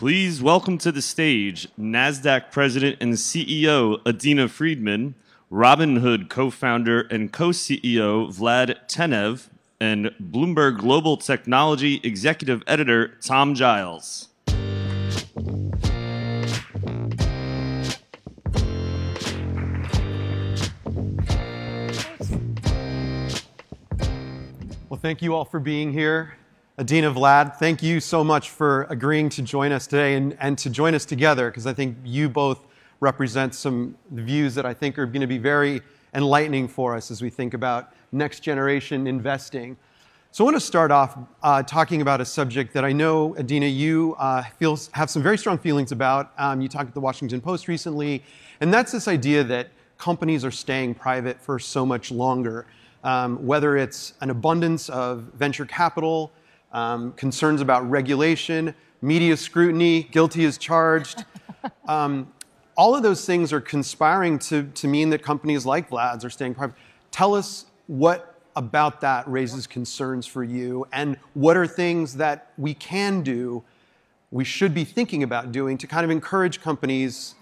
Please welcome to the stage Nasdaq President and CEO Adena Friedman, Robinhood co-founder and co-CEO Vlad Tenev, and Bloomberg Global Technology Executive Editor Tom Giles. Well, thank you all for being here. Adena, Vlad, thank you so much for agreeing to join us today and to join us together, because I think you both represent some views that I think are going to be very enlightening for us as we think about next generation investing. So I want to start off talking about a subject that I know, Adena, you have some very strong feelings about. You talked at the Washington Post recently, and that's this idea that companies are staying private for so much longer, whether it's an abundance of venture capital, concerns about regulation, media scrutiny, guilty as charged. All of those things are conspiring to mean that companies like Vlad's are staying private. Tell us what about that raises concerns for you, and what are things that we can do, we should be thinking about doing to kind of encourage companies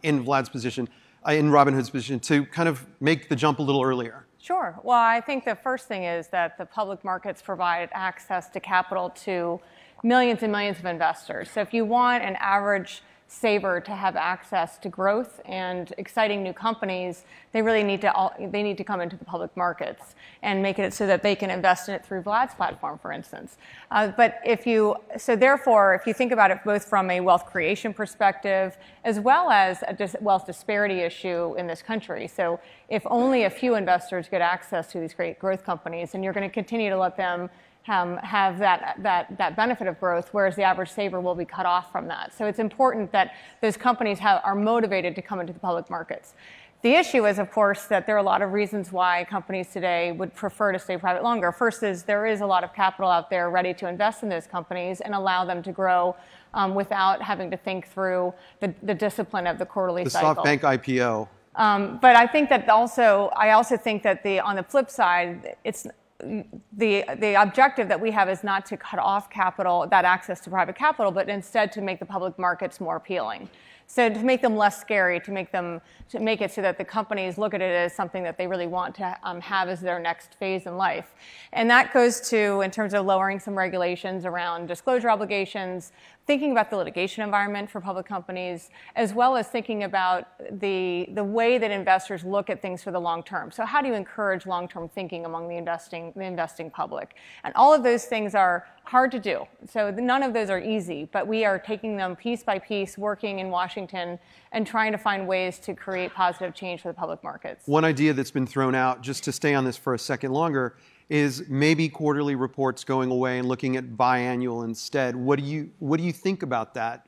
in Vlad's position, in Robinhood's position, to kind of make the jump a little earlier? Sure. Well, I think the first thing is that the public markets provide access to capital to millions and millions of investors. So if you want an average saver to have access to growth and exciting new companies, they really need to come into the public markets and make it so that they can invest in it through Vlad's platform, for instance. Therefore, if you think about it both from a wealth creation perspective as well as a wealth disparity issue in this country. So if only a few investors get access to these great growth companies, and you're going to continue to let them have that benefit of growth, whereas the average saver will be cut off from that. So it's important that those companies are motivated to come into the public markets. The issue is, of course, that there are a lot of reasons why companies today would prefer to stay private longer. First is there is a lot of capital out there ready to invest in those companies and allow them to grow without having to think through the discipline of the quarterly cycle. The SoftBank IPO. But I think that I also think that on the flip side, it's the objective that we have is not to cut off that access to private capital, but instead to make the public markets more appealing. So to make them less scary, to make it so that the companies look at it as something that they really want to have as their next phase in life. And that goes to, in terms of lowering some regulations around disclosure obligations, thinking about the litigation environment for public companies, as well as thinking about the way that investors look at things for the long term. So how do you encourage long-term thinking among the investing public? And all of those things are hard to do. So none of those are easy, but we are taking them piece by piece, working in Washington and trying to find ways to create positive change for the public markets. One idea that's been thrown out, just to stay on this for a second longer, is maybe quarterly reports going away and looking at biannual instead. What do you think about that?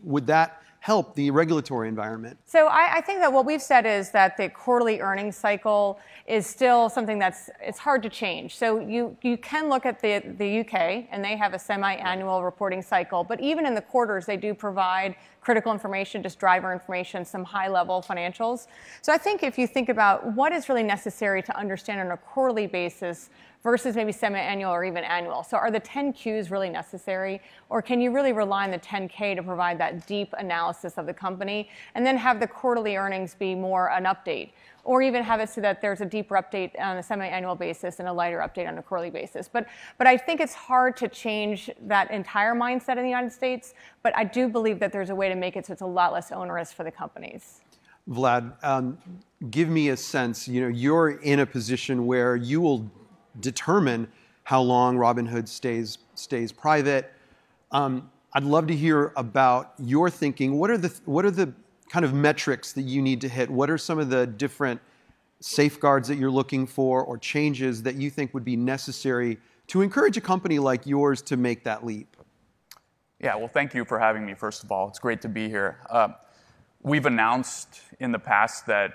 Would that help the regulatory environment? So I think that what we've said is that the quarterly earnings cycle is still something it's hard to change. So you can look at the UK, and they have a semi-annual reporting cycle, but even in the quarters, they do provide critical information, just driver information, some high-level financials. So I think if you think about what is really necessary to understand on a quarterly basis versus maybe semi-annual or even annual. So are the 10Qs really necessary, or can you really rely on the 10K to provide that deep analysis of the company, and then have the quarterly earnings be more an update, or even have it so that there's a deeper update on a semi-annual basis and a lighter update on a quarterly basis. But I think it's hard to change that entire mindset in the United States, but I do believe that there's a way to make it so it's a lot less onerous for the companies. Vlad, give me a sense, you're in a position where you will determine how long Robinhood stays private. I'd love to hear about your thinking. What are the kind of metrics that you need to hit? What are some of the different safeguards that you're looking for, or changes that you think would be necessary to encourage a company like yours to make that leap? Yeah, well, thank you for having me, first of all. It's great to be here. We've announced in the past that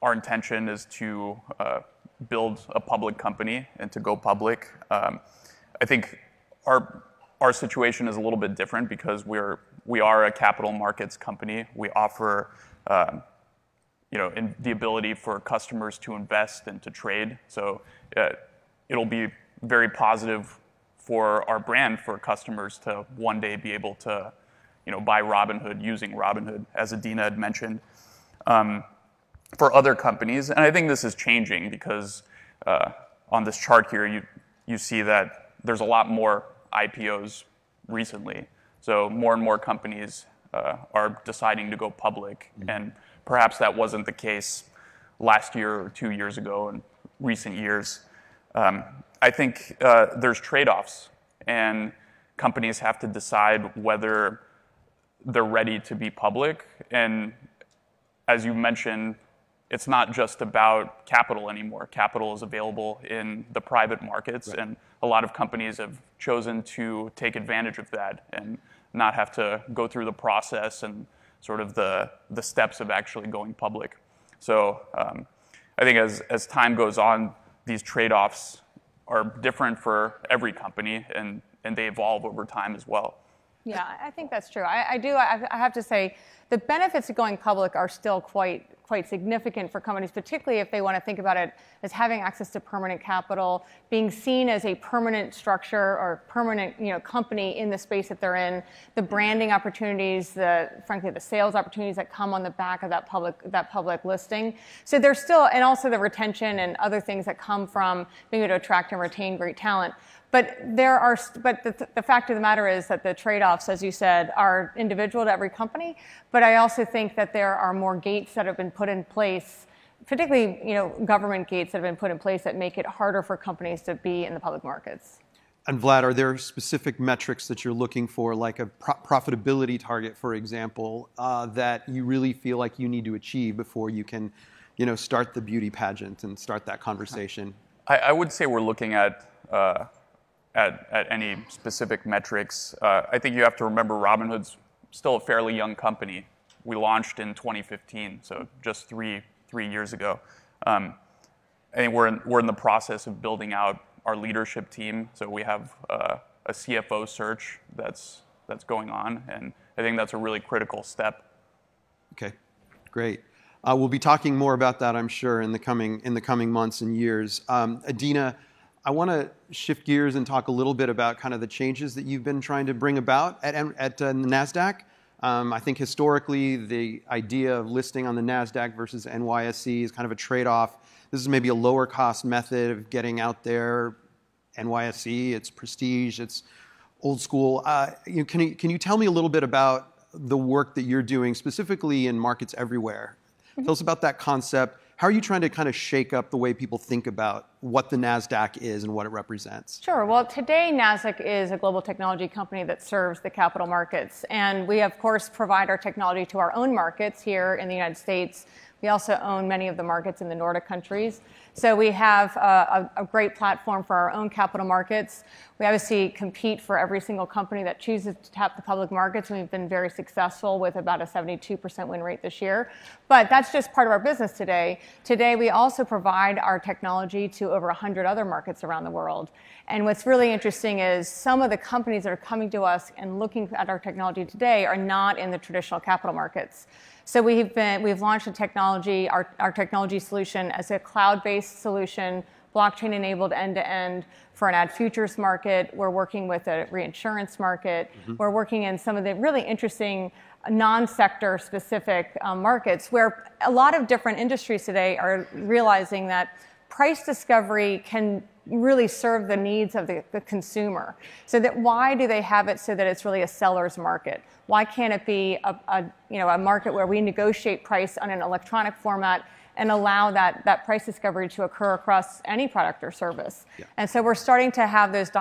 our intention is to build a public company and to go public. I think our situation is a little bit different because we are a capital markets company. We offer the ability for customers to invest and to trade. So it'll be very positive for our brand, for customers to one day be able to by Robinhood, using Robinhood, as Adena had mentioned, for other companies. And I think this is changing because on this chart here, you see that there's a lot more IPOs recently. So more and more companies are deciding to go public. And perhaps that wasn't the case last year or 2 years ago in recent years. I think there's trade-offs, and companies have to decide whether they're ready to be public. And as you mentioned, it's not just about capital anymore. Capital is available in the private markets, right. And a lot of companies have chosen to take advantage of that and not have to go through the process and sort of the steps of actually going public. So I think as time goes on, these trade-offs are different for every company, and they evolve over time as well. Yeah, I think that's true. I have to say, the benefits of going public are still quite significant for companies, particularly if they want to think about it as having access to permanent capital, being seen as a permanent structure or permanent company in the space that they're in, the branding opportunities, frankly, the sales opportunities that come on the back of that public listing. So there's still, and also the retention and other things that come from being able to attract and retain great talent. But the fact of the matter is that the trade-offs, as you said, are individual to every company. But I also think that there are more gates that have been put in place, particularly government gates that have been put in place that make it harder for companies to be in the public markets. And Vlad, are there specific metrics that you're looking for, like a profitability target, for example, that you really feel like you need to achieve before you can, start the beauty pageant and start that conversation? I would say we're looking at any specific metrics. I think you have to remember Robinhood's still a fairly young company. We launched in 2015, so just three years ago. I think we're in the process of building out our leadership team. So we have a CFO search that's going on, and I think that's a really critical step. Okay, great. We'll be talking more about that, I'm sure, in the coming months and years. Adena, I want to shift gears and talk a little bit about kind of the changes that you've been trying to bring about at Nasdaq. I think historically, the idea of listing on the Nasdaq versus NYSE is kind of a trade-off. This is maybe a lower cost method of getting out there. NYSE, it's prestige, it's old school. Can you tell me a little bit about the work that you're doing specifically in markets everywhere? Mm-hmm. Tell us about that concept. How are you trying to kind of shake up the way people think about what the Nasdaq is and what it represents? Sure. Well, today Nasdaq is a global technology company that serves the capital markets. And we, of course, provide our technology to our own markets here in the United States. We also own many of the markets in the Nordic countries. So we have a great platform for our own capital markets. We obviously compete for every single company that chooses to tap the public markets, and we've been very successful with about a 72% win rate this year. But that's just part of our business today. Today, we also provide our technology to over 100 other markets around the world. And what's really interesting is some of the companies that are coming to us and looking at our technology today are not in the traditional capital markets. So we've launched a technology, our technology solution as a cloud-based solution, blockchain-enabled end-to-end for an ad futures market. We're working with a reinsurance market. Mm-hmm. We're working in some of the really interesting non-sector specific markets where a lot of different industries today are realizing that price discovery can really serve the needs of the consumer. So that why do they have it so that it's really a seller's market? Why can't it be a market where we negotiate price on an electronic format and allow that price discovery to occur across any product or service? Yeah. And so we're starting to have that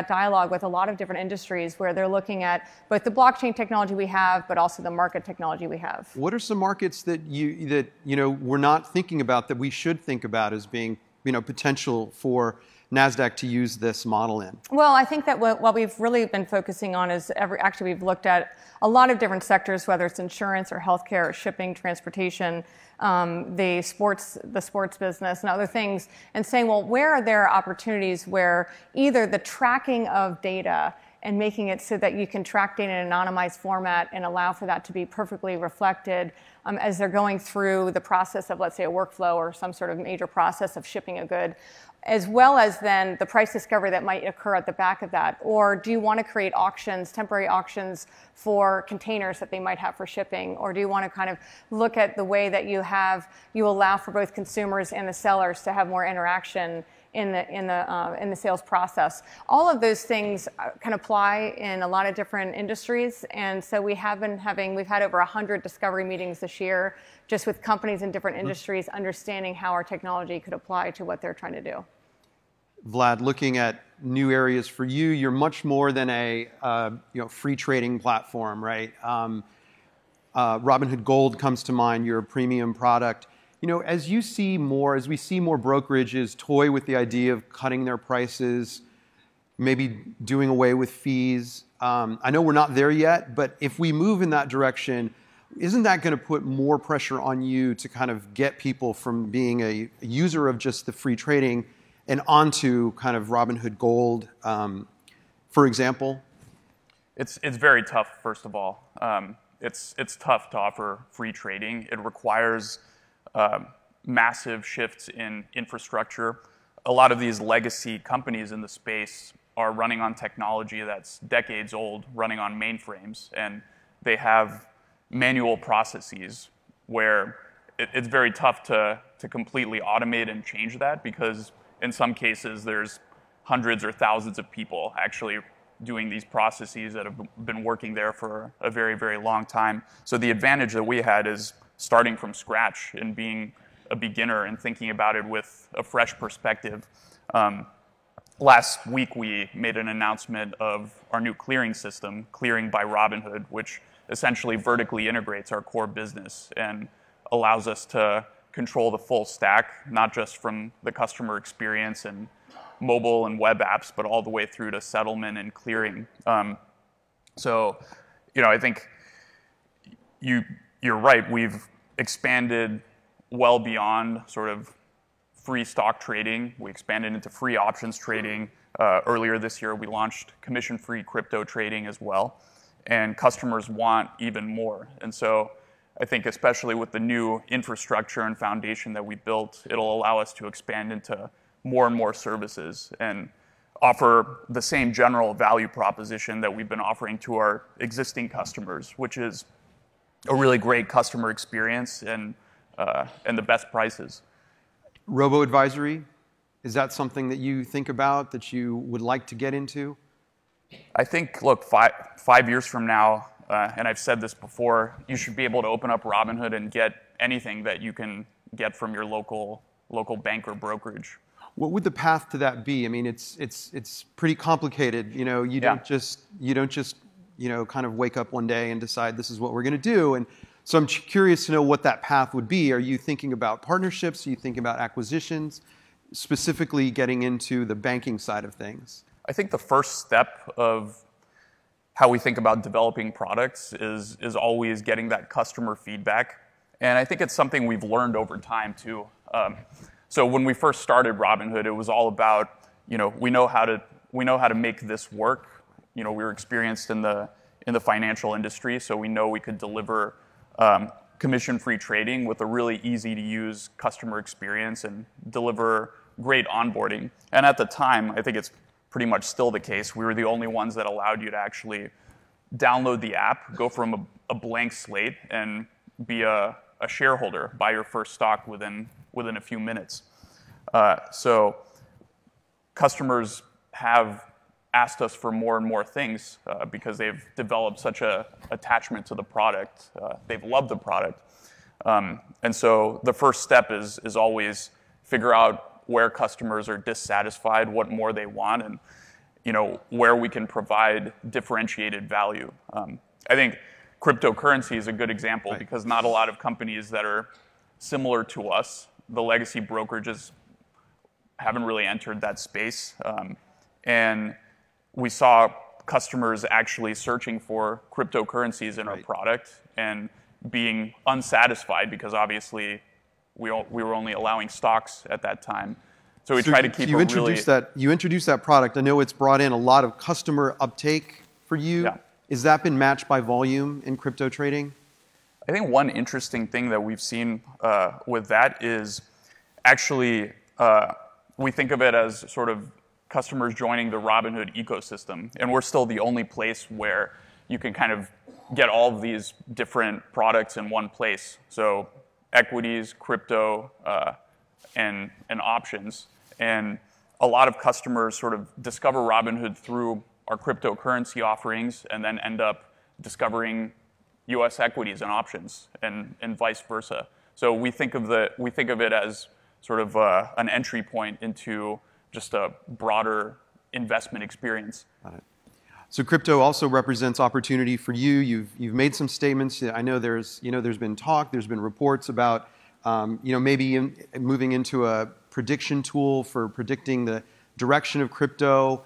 dialogue with a lot of different industries where they're looking at both the blockchain technology we have, but also the market technology we have. What are some markets that we're not thinking about that we should think about as being potential for Nasdaq to use this model in? Well, I think that what we've really been focusing on is we've looked at a lot of different sectors, whether it's insurance or healthcare or shipping, transportation, the sports business and other things, and saying, well, where are there opportunities where either the tracking of data and making it so that you can track data in an anonymized format and allow for that to be perfectly reflected as they're going through the process of, let's say, a workflow or some sort of major process of shipping a good, as well as then the price discovery that might occur at the back of that? Or do you want to create auctions, temporary auctions for containers that they might have for shipping? Or do you want to kind of look at the way that you allow for both consumers and the sellers to have more interaction in the sales process? All of those things can apply in a lot of different industries, and so we've had over 100 discovery meetings this year, just with companies in different industries understanding how our technology could apply to what they're trying to do. Vlad, looking at new areas for you, you're much more than a free trading platform, right? Robinhood Gold comes to mind. You're a premium product. As we see more brokerages toy with the idea of cutting their prices, maybe doing away with fees. I know we're not there yet, but if we move in that direction, isn't that going to put more pressure on you to kind of get people from being a user of just the free trading and onto kind of Robinhood Gold, for example? It's very tough, first of all. It's tough to offer free trading. It requires massive shifts in infrastructure. A lot of these legacy companies in the space are running on technology that's decades old, running on mainframes, and they have manual processes where it's very tough to completely automate and change that, because in some cases there's hundreds or thousands of people actually doing these processes that have been working there for a very, very long time. So the advantage that we had is starting from scratch and being a beginner and thinking about it with a fresh perspective. Last week, we made an announcement of our new clearing system, Clearing by Robinhood, which essentially vertically integrates our core business and allows us to control the full stack, not just from the customer experience and mobile and web apps, but all the way through to settlement and clearing. So, I think you're right. We've expanded well beyond sort of free stock trading. We expanded into free options trading. Earlier this year, we launched commission-free crypto trading as well. And customers want even more. And so I think especially with the new infrastructure and foundation that we built, it'll allow us to expand into more and more services and offer the same general value proposition that we've been offering to our existing customers, which is a really great customer experience and the best prices. Robo-advisory, is that something that you think about, that you would like to get into? I think, look, five years from now, and I've said this before, you should be able to open up Robinhood and get anything that you can get from your local bank or brokerage. What would the path to that be? I mean, it's pretty complicated. You don't just kind of wake up one day and decide this is what we're going to do. And so I'm curious to know what that path would be. Are you thinking about partnerships? Are you thinking about acquisitions? Specifically getting into the banking side of things? I think the first step of how we think about developing products is always getting that customer feedback. And I think it's something we've learned over time too. So when we first started Robinhood, it was all about, we know how to make this work. We were experienced in the financial industry, so we know we could deliver commission-free trading with a really easy-to-use customer experience and deliver great onboarding. And at the time, I think it's pretty much still the case, we were the only ones that allowed you to actually download the app, go from a blank slate, and be a shareholder, buy your first stock within a few minutes. So customers have asked us for more and more things because they've developed such an attachment to the product. They've loved the product. And so the first step is always figure out where customers are dissatisfied, what more they want, and where we can provide differentiated value. I think cryptocurrency is a good example because not a lot of companies that are similar to us, the legacy brokerages, haven't really entered that space. And we saw customers actually searching for cryptocurrencies in our product and being unsatisfied because obviously we were only allowing stocks at that time. So we try to keep you introduced that product. I know it's brought in a lot of customer uptake for you. Yeah. Has that been matched by volume in crypto trading? I think one interesting thing that we've seen with that is actually we think of it as sort of customers joining the Robinhood ecosystem. And we're still the only place where you can kind of get all of these different products in one place. So equities, crypto, and options. And a lot of customers sort of discover Robinhood through our cryptocurrency offerings and then end up discovering US equities and options and vice versa. So we think of it as sort of an entry point into just a broader investment experience. Got it. So crypto also represents opportunity for you. You've made some statements. I know there's been talk, there's been reports about maybe moving into a prediction tool for predicting the direction of crypto,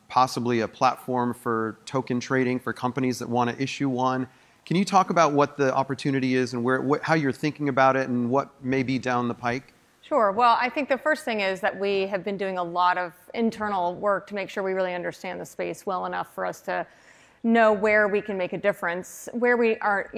possibly a platform for token trading for companies that want to issue one. Can you talk about what the opportunity is and how you're thinking about it and what may be down the pike? Sure. Well, I think the first thing is that we have been doing a lot of internal work to make sure we really understand the space well enough for us to know where we can make a difference, where we are,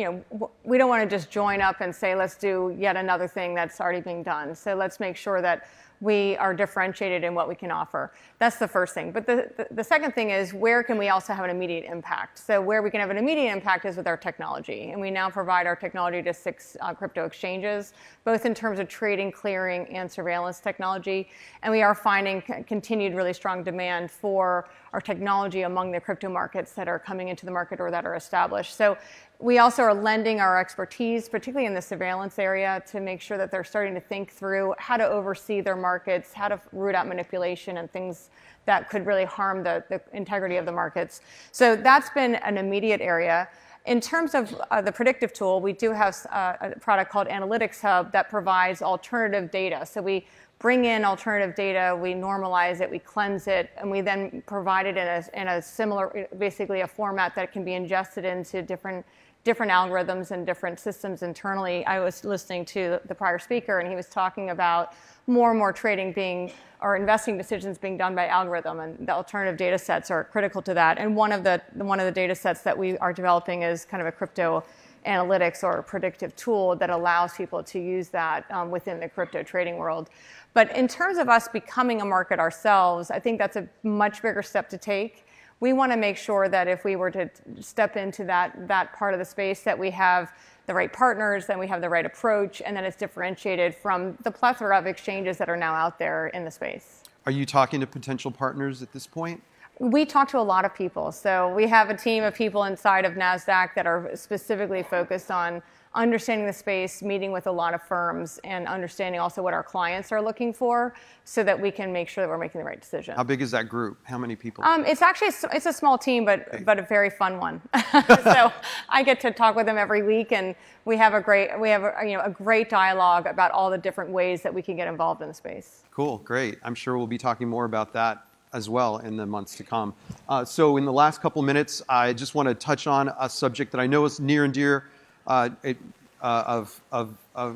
we don't want to just join up and say, let's do yet another thing that's already being done. So let's make sure that we are differentiated in what we can offer. That's the first thing. But the second thing is, where can we also have an immediate impact? So where we can have an immediate impact is with our technology. And we now provide our technology to 6 crypto exchanges, both in terms of trading, clearing, and surveillance technology. And we are finding continued really strong demand for our technology among the crypto markets that are coming into the market or that are established. So we also are lending our expertise, particularly in the surveillance area, to make sure that they're starting to think through how to oversee their markets, how to root out manipulation and things that could really harm the integrity of the markets. So that's been an immediate area. In terms of the predictive tool, we do have a product called Analytics Hub that provides alternative data. So we bring in alternative data, we normalize it, we cleanse it, and we then provide it in a similar, basically a format that can be ingested into different algorithms and different systems internally. I was listening to the prior speaker, and he was talking about more and more trading being, or investing decisions being done by algorithm, and the alternative data sets are critical to that. And one of the data sets that we are developing is kind of a crypto analytics or a predictive tool that allows people to use that within the crypto trading world. But in terms of us becoming a market ourselves, I think that's a much bigger step to take. We want to make sure that if we were to step into that part of the space, that we have the right partners, then we have the right approach, and then it's differentiated from the plethora of exchanges that are now out there in the space. Are you talking to potential partners at this point? We talk to a lot of people. So we have a team of people inside of Nasdaq that are specifically focused on understanding the space, meeting with a lot of firms, and understanding also what our clients are looking for so that we can make sure that we're making the right decision. How big is that group? How many people? It's a small team, but a very fun one. So I get to talk with them every week, and we have a great dialogue about all the different ways that we can get involved in the space. Cool, great. I'm sure we'll be talking more about that as well in the months to come. So in the last couple minutes, I just want to touch on a subject that I know is near and dear of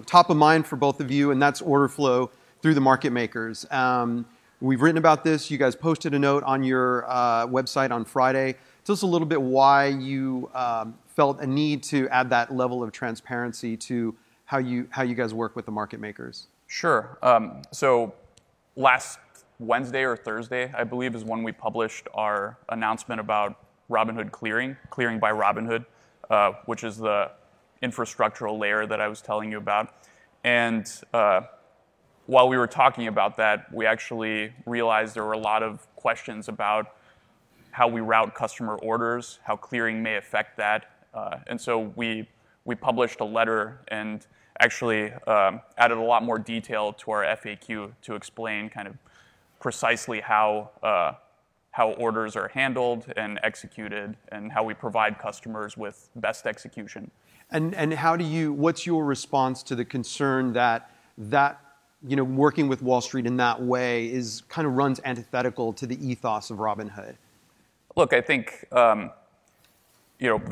top of mind for both of you, and that's order flow through the market makers. We've written about this. You guys posted a note on your website on Friday. Tell us a little bit why you felt a need to add that level of transparency to how you guys work with the market makers. Sure. So last Wednesday or Thursday, I believe, is when we published our announcement about Robinhood clearing by Robinhood, which is the infrastructural layer that I was telling you about. And while we were talking about that, we actually realized there were a lot of questions about how we route customer orders, how clearing may affect that. And so we published a letter and actually added a lot more detail to our FAQ to explain kind of precisely how orders are handled and executed and how we provide customers with best execution. And what's your response to the concern that working with Wall Street in that way kind of runs antithetical to the ethos of Robinhood? Look, I think the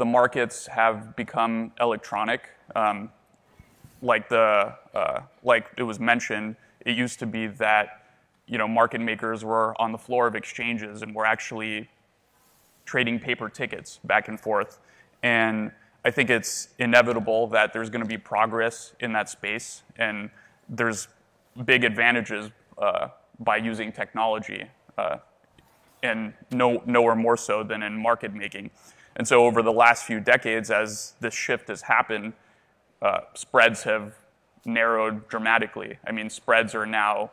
markets have become electronic. Like it was mentioned, it used to be that market makers were on the floor of exchanges and were actually trading paper tickets back and forth. And I think it's inevitable that there's going to be progress in that space, and there's big advantages by using technology, and nowhere more so than in market making. And so over the last few decades, as this shift has happened, spreads have narrowed dramatically. I mean, spreads are now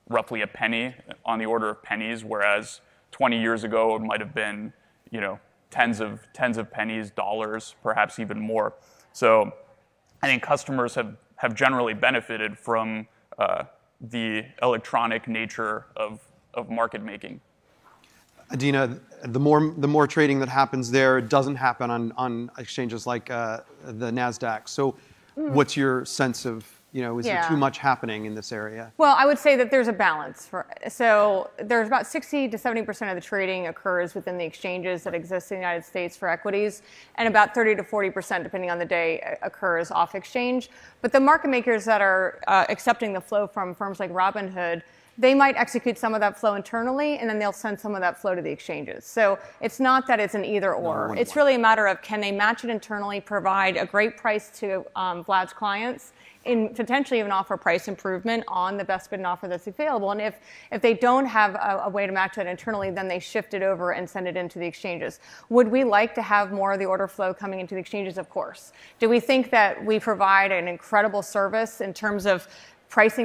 roughly a penny, on the order of pennies, whereas 20 years ago it might have been, tens of pennies, dollars, perhaps even more. So I think customers have generally benefited from the electronic nature of market making. Adena, the more trading that happens there doesn't happen on exchanges like the Nasdaq. So what's your sense of, is there too much happening in this area? Well, I would say that there's a balance. So there's about 60 to 70% of the trading occurs within the exchanges that exist in the United States for equities, and about 30 to 40%, depending on the day, occurs off exchange. But the market makers that are accepting the flow from firms like Robinhood, they might execute some of that flow internally, and then they'll send some of that flow to the exchanges. So it's not that it's an either or. It's really a matter of, can they match it internally, provide a great price to Vlad's clients, and potentially even offer price improvement on the best bid and offer that's available. And if they don't have a way to match that internally, then they shift it over and send it into the exchanges. Would we like to have more of the order flow coming into the exchanges? Of course. Do we think that we provide an incredible service in terms of price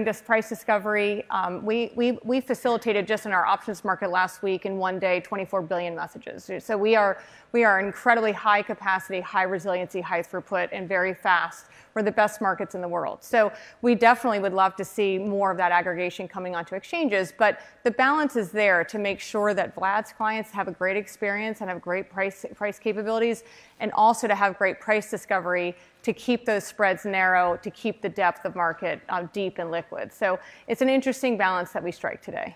discovery? We facilitated just in our options market last week in one day 24 billion messages. So we are incredibly high capacity, high resiliency, high throughput, and very fast. We're the best markets in the world. So we definitely would love to see more of that aggregation coming onto exchanges. But the balance is there to make sure that Vlad's clients have a great experience and have great price capabilities, and also to have great price discovery to keep those spreads narrow, to keep the depth of market deep and liquid. So it's an interesting balance that we strike today.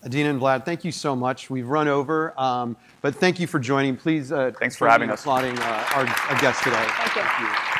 Adena and Vlad, thank you so much. We've run over, but thank you for joining. Please, thanks for having us. Applauding our guest today. Thank you.